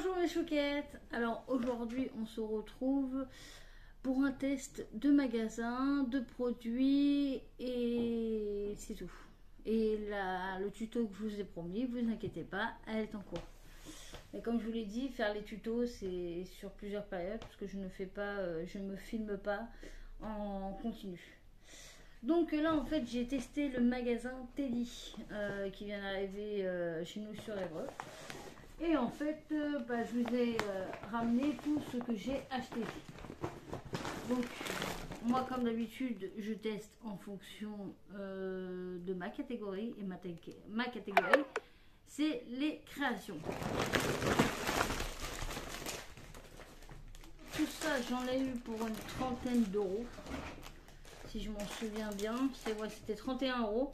Bonjour mes chouquettes. Alors aujourd'hui on se retrouve pour un test de magasin, de produits et c'est tout. Et le tuto que je vous ai promis, vous inquiétez pas, elle est en cours. Et comme je vous l'ai dit, faire les tutos c'est sur plusieurs périodes parce que je ne me filme pas en continu. Donc là en fait j'ai testé le magasin Teddy qui vient d'arriver chez nous sur Évreux. Et en fait, je vous ai ramené tout ce que j'ai acheté. Donc, moi, comme d'habitude, je teste en fonction de ma catégorie. Et ma catégorie, c'est les créations. Tout ça, j'en ai eu pour une trentaine d'euros. Si je m'en souviens bien, c'était 31 euros.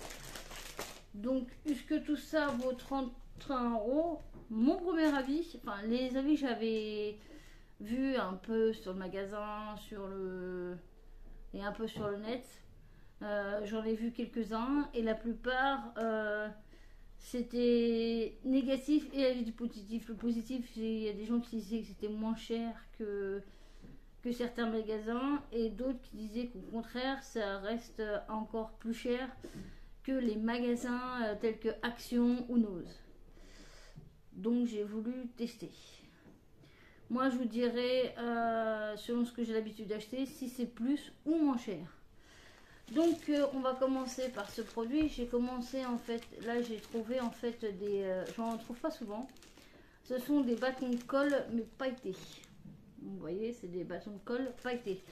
Donc, puisque tout ça vaut 31 euros, mon premier avis, enfin les avis que j'avais vus un peu sur le magasin, et un peu sur le net, j'en ai vu quelques-uns et la plupart c'était négatif et avis du positif. Le positif, il y a des gens qui disaient que c'était moins cher que certains magasins et d'autres qui disaient qu'au contraire ça reste encore plus cher que les magasins tels que Action ou Nose. Donc j'ai voulu tester. Moi je vous dirais selon ce que j'ai l'habitude d'acheter si c'est plus ou moins cher. Donc on va commencer par ce produit. J'ai commencé en fait, là j'ai trouvé en fait j'en trouve pas souvent. Ce sont des bâtons de colle mais pailletés. Vous voyez, c'est des bâtons de colle pailletés.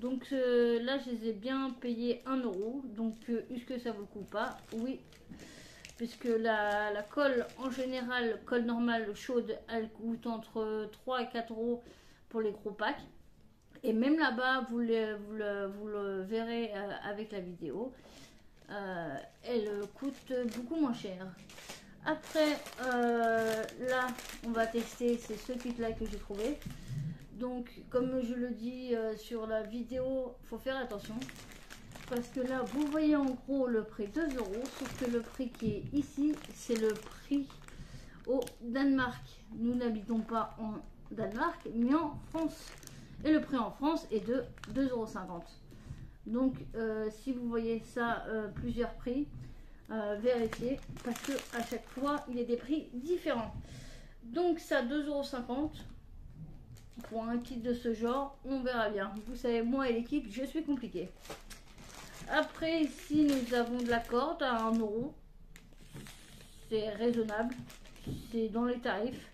Donc là je les ai bien payés 1 euro. Donc est-ce que ça vaut le coup? Pas oui, puisque la colle en général, colle normale chaude, elle coûte entre 3 et 4 euros pour les gros packs. Et même là-bas, vous le verrez avec la vidéo, elle coûte beaucoup moins cher. Après, là, on va tester, c'est ce kit-là que j'ai trouvé. Donc, comme je le dis sur la vidéo, il faut faire attention. Parce que là, vous voyez en gros le prix 2 euros, sauf que le prix qui est ici, c'est le prix au Danemark. Nous n'habitons pas en Danemark, mais en France. Et le prix en France est de 2,50 euros. Donc, si vous voyez ça, plusieurs prix, vérifiez, parce que à chaque fois, il y a des prix différents. Donc, ça 2,50 euros pour un kit de ce genre, on verra bien. Vous savez, moi et l'équipe, je suis compliquée. Après, ici, nous avons de la corde à 1 euro. C'est raisonnable. C'est dans les tarifs.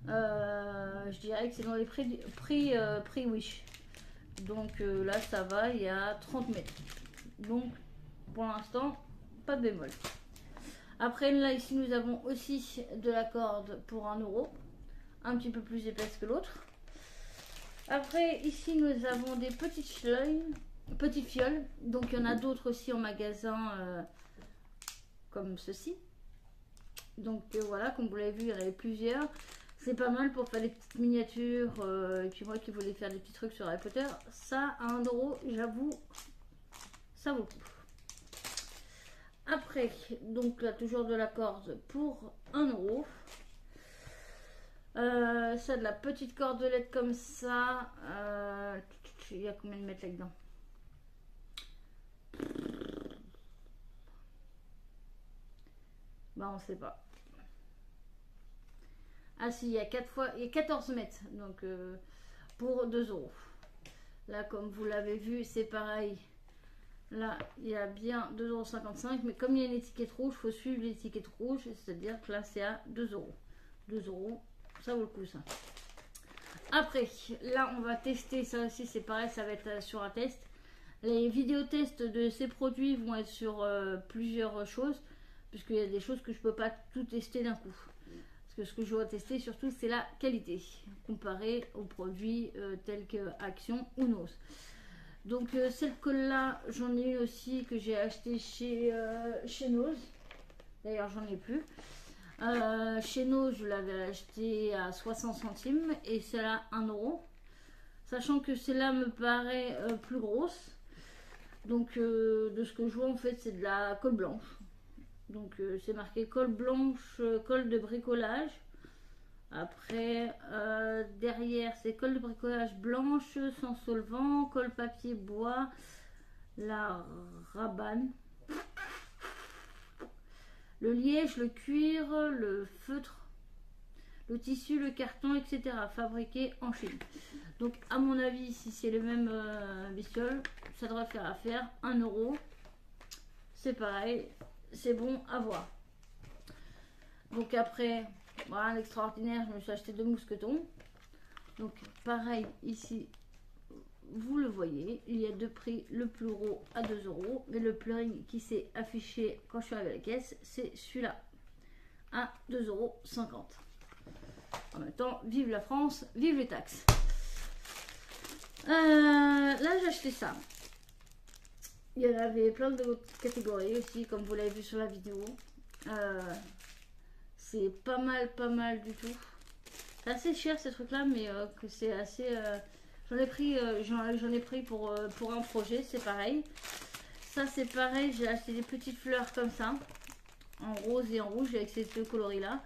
Je dirais que c'est dans les prix Wish. Donc là, ça va. Il y a 30 mètres. Donc, pour l'instant, pas de bémol. Après, là, ici, nous avons aussi de la corde pour 1 euro. Un petit peu plus épaisse que l'autre. Après, ici, nous avons des petites fioles, donc il y en a d'autres aussi en magasin comme ceci. Donc voilà, comme vous l'avez vu, il y en avait plusieurs. C'est pas mal pour faire des petites miniatures. Et puis moi qui voulais faire des petits trucs sur Harry Potter, ça à 1 euro, j'avoue, ça vaut le coup. Après, donc là toujours de la corde pour 1 euro. Ça de la petite cordelette comme ça. Il y a combien de mètres là-dedans? Bah on sait pas. Ah si, il y a 14 mètres, donc pour 2 euros. Là comme vous l'avez vu, c'est pareil. Là il y a bien 2,55 €, mais comme il y a une étiquette rouge, il faut suivre l'étiquette rouge, c'est-à-dire que là c'est à 2 euros. 2 euros, ça vaut le coup ça. Après, là on va tester, ça aussi c'est pareil, ça va être sur un test. Les vidéos tests de ces produits vont être sur plusieurs choses, puisqu'il y a des choses que je peux pas tout tester d'un coup. Parce que ce que je dois tester surtout c'est la qualité, comparée aux produits tels que Action ou Nose. Donc cette colle là, j'en ai eu aussi que j'ai acheté chez Nose. D'ailleurs j'en ai plus. Chez Nose, je l'avais acheté à 60 centimes et celle-là 1 euro. Sachant que celle-là me paraît plus grosse. Donc de ce que je vois en fait c'est de la colle blanche. Donc c'est marqué colle blanche, colle de bricolage. Après, derrière, c'est colle de bricolage blanche, sans solvant, colle papier bois, la rabane, le liège, le cuir, le feutre, le tissu, le carton, etc. Fabriqué en Chine. Donc, à mon avis, si c'est les mêmes bestioles, ça devrait faire affaire. 1 euro. C'est pareil, c'est bon à voir. Donc après, voilà, l'extraordinaire, je me suis acheté 2 mousquetons. Donc pareil, ici, vous le voyez, il y a 2 prix. Le plus gros à 2 euros, mais le plus qui s'est affiché quand je suis arrivée à la caisse, c'est celui-là, à 2,50 euros. En même temps, vive la France, vive les taxes. Là, j'ai acheté ça. Il y en avait plein d'autres catégories aussi, comme vous l'avez vu sur la vidéo. C'est pas mal du tout. C'est assez cher ces trucs-là, mais que c'est assez... j'en ai pris pour un projet, c'est pareil. Ça, c'est pareil, j'ai acheté des petites fleurs comme ça, en rose et en rouge, avec ces deux coloris-là.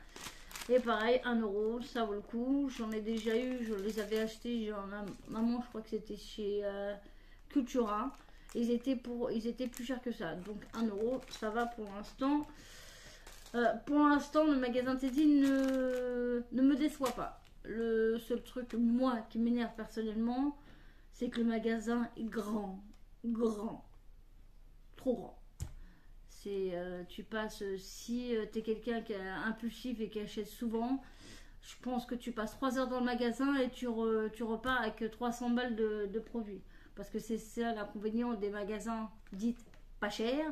Et pareil, 1 euro, ça vaut le coup. J'en ai déjà eu, je les avais achetés, maman, je crois que c'était chez Cultura. Ils étaient plus chers que ça. Donc 1 euro, ça va pour l'instant. Pour l'instant, le magasin Teddy ne me déçoit pas. Le seul truc, moi, qui m'énerve personnellement, c'est que le magasin est grand. Trop grand. Tu passes, si tu es quelqu'un qui est impulsif et qui achète souvent, je pense que tu passes 3 heures dans le magasin et tu repars avec 300 balles de produits. Parce que c'est ça l'inconvénient des magasins dits pas chers.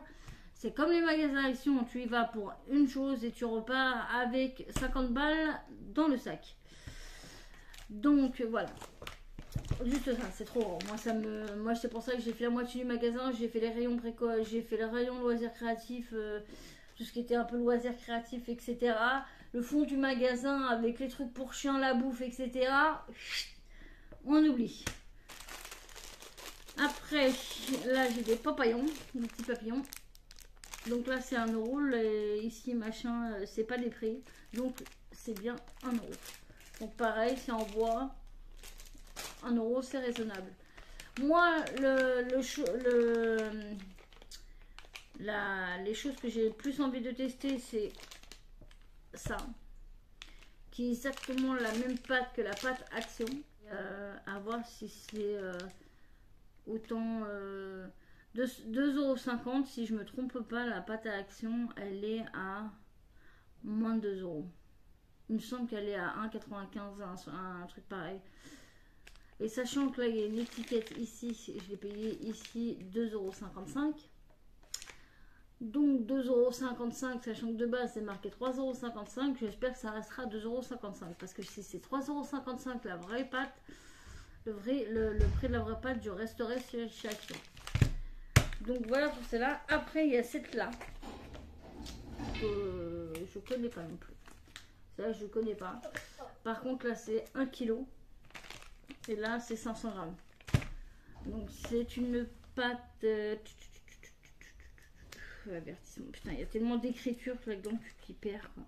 C'est comme les magasins Action, tu y vas pour une chose et tu repars avec 50 balles dans le sac. Donc voilà. Juste ça, c'est trop grand. Moi c'est pour ça que j'ai fait la moitié du magasin, j'ai fait les rayons précoces, j'ai fait les rayons loisirs créatifs, tout ce qui était un peu loisirs créatifs, etc. Le fond du magasin avec les trucs pour chiens, la bouffe, etc. On oublie. Après, là j'ai des papillons, des petits papillons. Donc là c'est 1 euro, ici machin, c'est pas des prix, donc c'est bien 1 euro. Donc pareil, c'est en bois, 1 euro c'est raisonnable. Moi, les choses que j'ai le plus envie de tester, c'est ça, qui est exactement la même pâte que la pâte Action. À voir si c'est autant... 2,50 € si je me trompe pas, la pâte à Action, elle est à moins de 2 euros. Il me semble qu'elle est à 1,95 €, un truc pareil. Et sachant que là, il y a une étiquette ici, je l'ai payé ici 2,55 €. Donc 2,55 €, sachant que de base c'est marqué 3,55 €, j'espère que ça restera 2,55 €. Parce que si c'est 3,55 € la vraie pâte, le prix de la vraie pâte, je resterai chez Action. Donc voilà pour celle-là. Après, il y a cette là que je connais pas non plus. Ça, je connais pas. Par contre, là, c'est 1 kg. Et là, c'est 500 grammes. Donc, c'est une pâte... avertissement. Putain, il y a tellement d'écriture que là-dedans, tu t'y perds, quoi.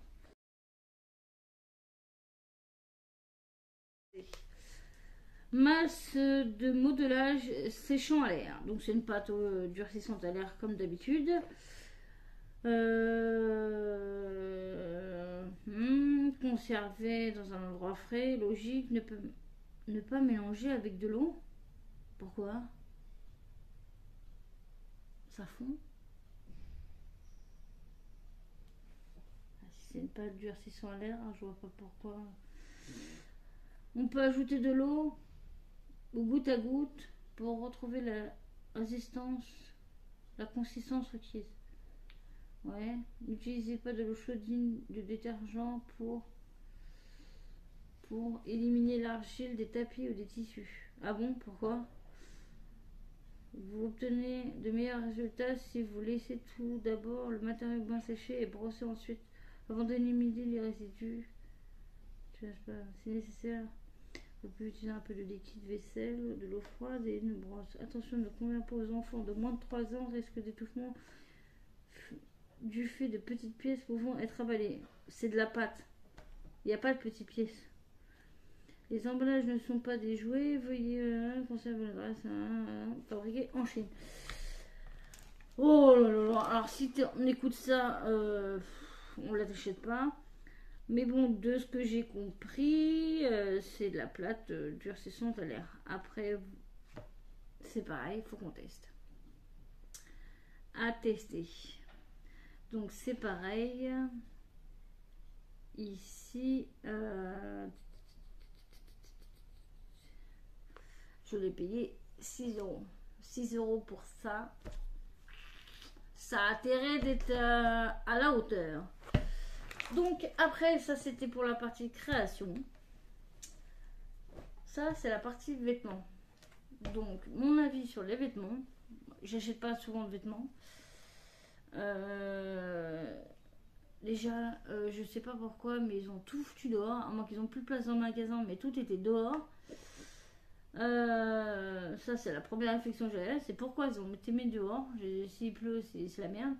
Masse de modelage séchant à l'air. Donc c'est une pâte durcissante à l'air comme d'habitude. Conserver dans un endroit frais. Logique. Ne pas mélanger avec de l'eau. Pourquoi? Ça fond. Si c'est une pâte durcissant à l'air, je vois pas pourquoi. On peut ajouter de l'eau au goutte à goutte pour retrouver la résistance, la consistance requise. Ouais, n'utilisez pas de l'eau chaude de détergent pour éliminer l'argile des tapis ou des tissus. Ah bon, pourquoi? Vous obtenez de meilleurs résultats si vous laissez tout d'abord le matériau bien séché et brosser ensuite avant d'éliminer les résidus. Si nécessaire, vous pouvez utiliser un peu de liquide vaisselle, de l'eau froide et une brosse. Attention, ne convient pas aux enfants de moins de 3 ans, risque d'étouffement du fait de petites pièces pouvant être avalées. C'est de la pâte. Il n'y a pas de petites pièces. Les emballages ne sont pas des jouets. Veuillez conserver l'adresse. Fabriqué en Chine. Oh là là là. Alors si on écoute ça, on ne la t'achète pas. Mais bon, de ce que j'ai compris, c'est de la plate durcissante à l'air. Après, c'est pareil, il faut qu'on teste. À tester. Donc c'est pareil. Ici, je l'ai payé 6 euros. 6 euros pour ça. Ça a intérêt d'être à la hauteur. Donc après, ça c'était pour la partie création. Ça c'est la partie vêtements. Donc mon avis sur les vêtements. J'achète pas souvent de vêtements. Déjà, je sais pas pourquoi, mais ils ont tout foutu dehors. À moins qu'ils ont plus de place dans le magasin, mais tout était dehors. Ça c'est la première réflexion que j'avais. C'est pourquoi ils ont mis dehors. S'il pleut, c'est la merde.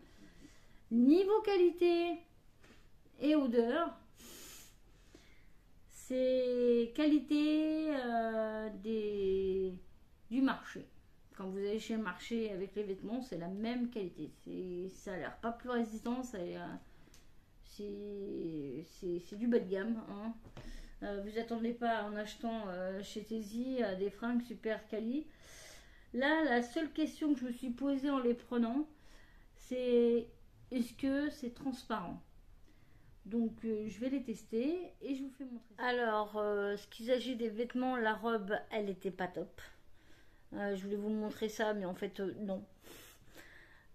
Niveau qualité et odeur, c'est qualité du marché. Quand vous allez chez le marché avec les vêtements, c'est la même qualité. Ça a l'air pas plus résistant, c'est du bas de gamme. Hein. Vous attendez pas en achetant chez Tesi des fringues super quali. Là, la seule question que je me suis posée en les prenant, c'est est-ce que c'est transparent? Donc je vais les tester et je vous fais montrer ça. Alors, ce qu'il s'agit des vêtements, la robe, elle était pas top. Je voulais vous montrer ça, mais en fait, non.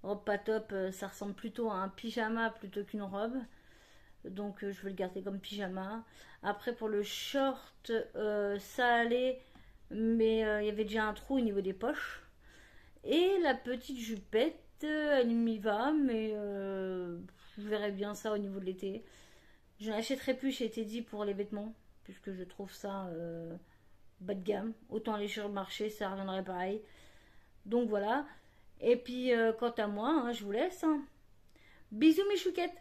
Robe pas top, ça ressemble plutôt à un pyjama plutôt qu'une robe. Donc je vais le garder comme pyjama. Après, pour le short, ça allait, mais il y avait déjà un trou au niveau des poches. Et la petite jupette, elle m'y va, mais je verrai bien ça au niveau de l'été. Je n'achèterai plus chez Teddy pour les vêtements, puisque je trouve ça bas de gamme. Autant aller sur le marché, ça reviendrait pareil. Donc voilà. Et puis, quant à moi, hein, je vous laisse. Hein. Bisous mes chouquettes.